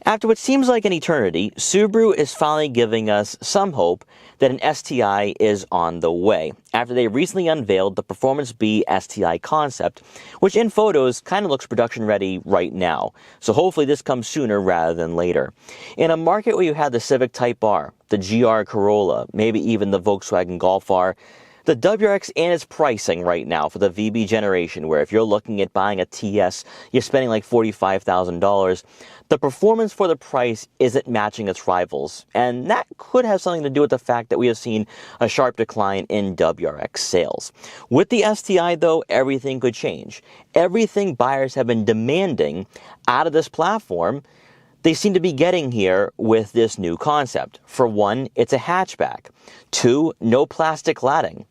After what seems like an eternity, Subaru is finally giving us some hope that an STI is on the way, after they recently unveiled the Performance B STI concept, which in photos kind of looks production ready right now. So hopefully this comes sooner rather than later. In a market where you have the Civic Type R, the GR Corolla, maybe even the Volkswagen Golf R, the WRX and its pricing right now for the VB generation, where if you're looking at buying a TS, you're spending like $45,000, the performance for the price isn't matching its rivals. And that could have something to do with the fact that we have seen a sharp decline in WRX sales. With the STI, though, everything could change. Everything buyers have been demanding out of this platform, they seem to be getting here with this new concept. For one, it's a hatchback. Two, no plastic cladding.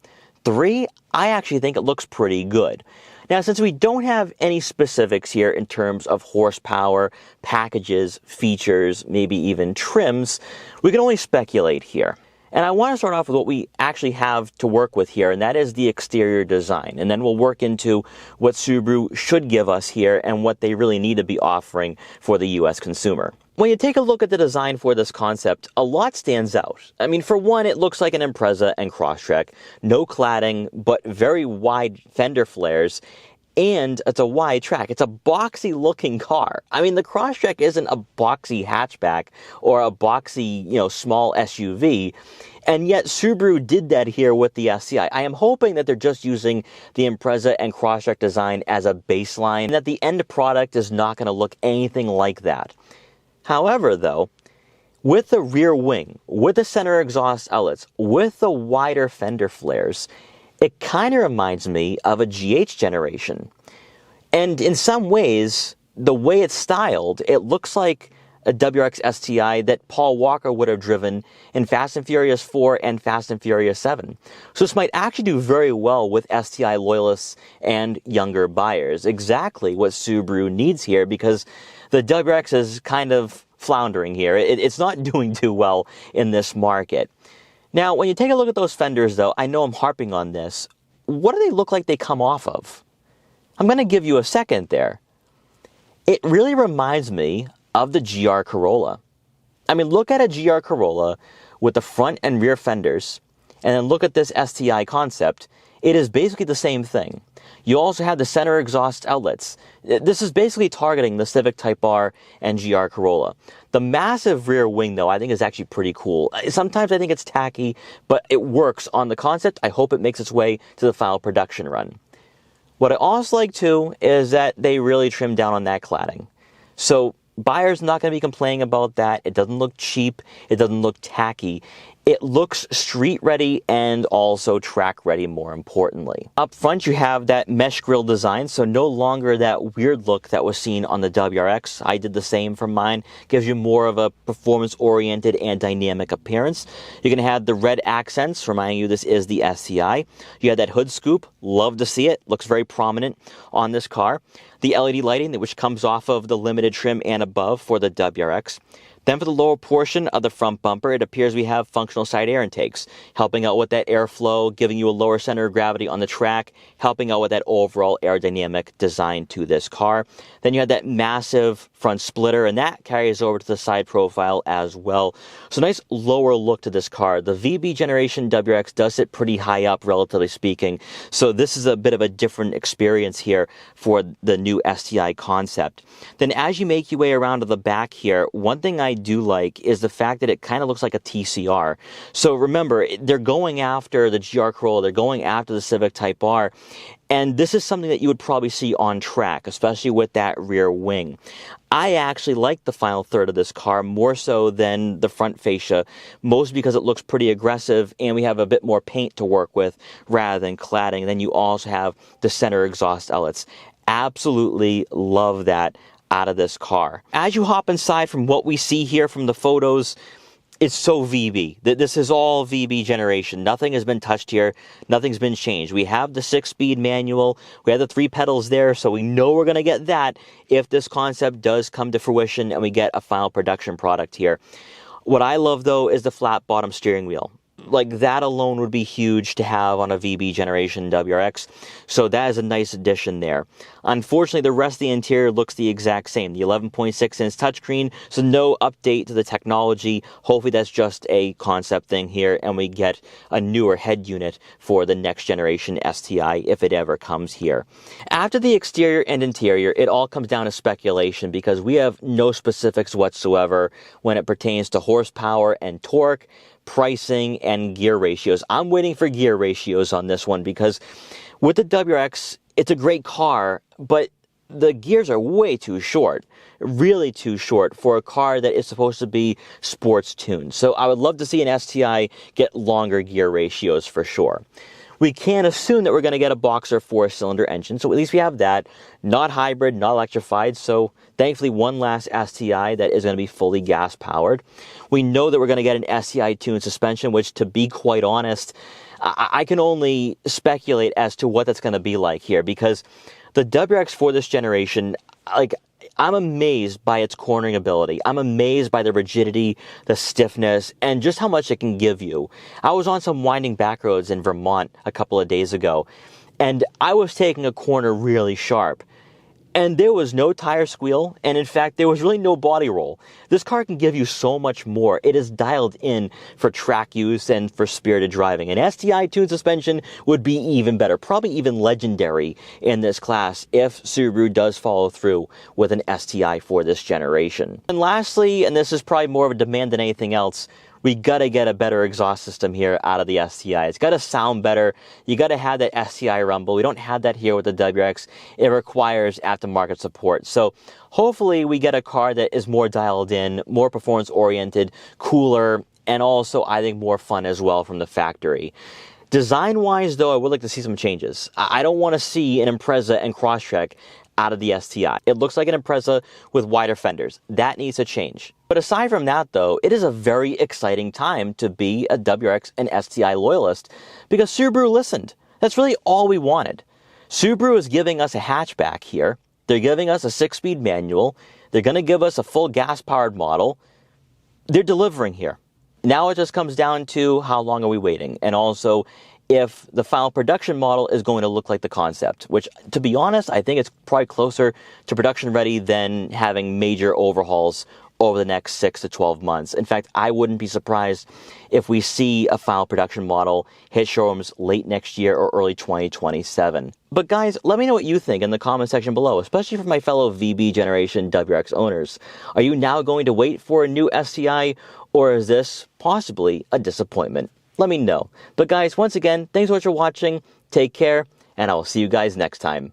Three, I actually think it looks pretty good. Now, since we don't have any specifics here in terms of horsepower, packages, features, maybe even trims, we can only speculate here. And I want to start off with what we actually have to work with here, and that is the exterior design. And then we'll work into what Subaru should give us here and what they really need to be offering for the US consumer. When you take a look at the design for this concept, a lot stands out. I mean, for one, it looks like an Impreza and Crosstrek. No cladding, but very wide fender flares. And it's a wide track. It's a boxy looking car. I mean, the Crosstrek isn't a boxy hatchback or a boxy, small SUV. And yet Subaru did that here with the STI. I am hoping that they're just using the Impreza and Crosstrek design as a baseline, and that the end product is not going to look anything like that. However, though, with the rear wing, with the center exhaust outlets, with the wider fender flares, it kind of reminds me of a GH generation. And in some ways, the way it's styled, it looks like a WRX STI that Paul Walker would have driven in Fast and Furious 4 and Fast and Furious 7. So this might actually do very well with STI loyalists and younger buyers. Exactly what Subaru needs here, because the WRX is kind of floundering here. It's not doing too well in this market. Now, when you take a look at those fenders, though, I know I'm harping on this. What do they look like they come off of? I'm going to give you a second there. It really reminds me of the GR Corolla. I mean, look at a GR Corolla with the front and rear fenders, and then look at this STI concept. It is basically the same thing. You also have the center exhaust outlets. This is basically targeting the Civic Type R and GR Corolla. The massive rear wing, though, I think is actually pretty cool. Sometimes I think it's tacky, but it works on the concept. I hope it makes its way to the final production run. What I also like, too, is that they really trimmed down on that cladding. So buyers are not going to be complaining about that. It doesn't look cheap. It doesn't look tacky. It looks street ready and also track ready, more importantly. Up front, you have that mesh grille design, so no longer that weird look that was seen on the WRX. I did the same for mine. Gives you more of a performance-oriented and dynamic appearance. You're going to have the red accents, reminding you this is the STI. You have that hood scoop. Love to see it. Looks very prominent on this car. The LED lighting, which comes off of the limited trim and above for the WRX. Then for the lower portion of the front bumper, it appears we have functional side air intakes, helping out with that airflow, giving you a lower center of gravity on the track, helping out with that overall aerodynamic design to this car. Then you have that massive front splitter, and that carries over to the side profile as well. So nice lower look to this car. The VB generation WRX does sit pretty high up, relatively speaking. So this is a bit of a different experience here for the new STI concept. Then as you make your way around to the back here, one thing I do like is the fact that it kind of looks like a TCR. So remember, they're going after the GR Corolla, they're going after the Civic Type R, and this is something that you would probably see on track, especially with that rear wing. I actually like the final third of this car more so than the front fascia, mostly because it looks pretty aggressive and we have a bit more paint to work with rather than cladding. And then you also have the center exhaust outlets. Absolutely love that out of this car. As you hop inside, from what we see here from the photos, it's so VB. This is all VB generation. Nothing has been touched here. Nothing's been changed. We have the 6-speed manual. We have the 3 pedals there, so we know we're going to get that if this concept does come to fruition and we get a final production product here. What I love, though, is the flat bottom steering wheel. like that alone would be huge to have on a VB generation WRX. So that is a nice addition there. Unfortunately, the rest of the interior looks the exact same. The 11.6-inch touchscreen, so no update to the technology. Hopefully that's just a concept thing here, and we get a newer head unit for the next generation STI if it ever comes here. After the exterior and interior, it all comes down to speculation because we have no specifics whatsoever when it pertains to horsepower and torque, pricing, and gear ratios. I'm waiting for gear ratios on this one because with the WRX, it's a great car, but the gears are way too short, really too short for a car that is supposed to be sports tuned. So I would love to see an STI get longer gear ratios for sure. We can't assume that we're going to get a Boxer 4-cylinder engine, so at least we have that. Not hybrid, not electrified, so thankfully one last STI that is going to be fully gas-powered. We know that we're going to get an STI-tuned suspension, which, to be quite honest, I can only speculate as to what that's going to be like here, because the WRX for this generation, I'm amazed by its cornering ability. I'm amazed by the rigidity, the stiffness, and just how much it can give you. I was on some winding back roads in Vermont a couple of days ago, and I was taking a corner really sharp. And there was no tire squeal, and in fact, there was really no body roll. This car can give you so much more. It is dialed in for track use and for spirited driving. An STI-tuned suspension would be even better, probably even legendary in this class if Subaru does follow through with an STI for this generation. And lastly, and this is probably more of a demand than anything else, we gotta get a better exhaust system here out of the STI. It's gotta sound better. You gotta have that STI rumble. We don't have that here with the WRX. It requires aftermarket support. So hopefully we get a car that is more dialed in, more performance oriented, cooler, and also I think more fun as well from the factory. Design-wise, though, I would like to see some changes. I don't want to see an Impreza and Crosstrek out of the STI. It looks like an Impreza with wider fenders. That needs to change. But aside from that, though, it is a very exciting time to be a WRX and STI loyalist because Subaru listened. That's really all we wanted. Subaru is giving us a hatchback here. They're giving us a 6-speed manual. They're going to give us a full gas-powered model. They're delivering here. Now it just comes down to how long are we waiting, and also if the final production model is going to look like the concept, which, to be honest, I think it's probably closer to production ready than having major overhauls over the next 6 to 12 months. In fact, I wouldn't be surprised if we see a final production model hit showrooms late next year or early 2027. But guys, let me know what you think in the comment section below, especially for my fellow VB generation WRX owners. Are you now going to wait for a new STI, or is this possibly a disappointment? Let me know. But guys, once again, thanks so much for watching. Take care, and I will see you guys next time.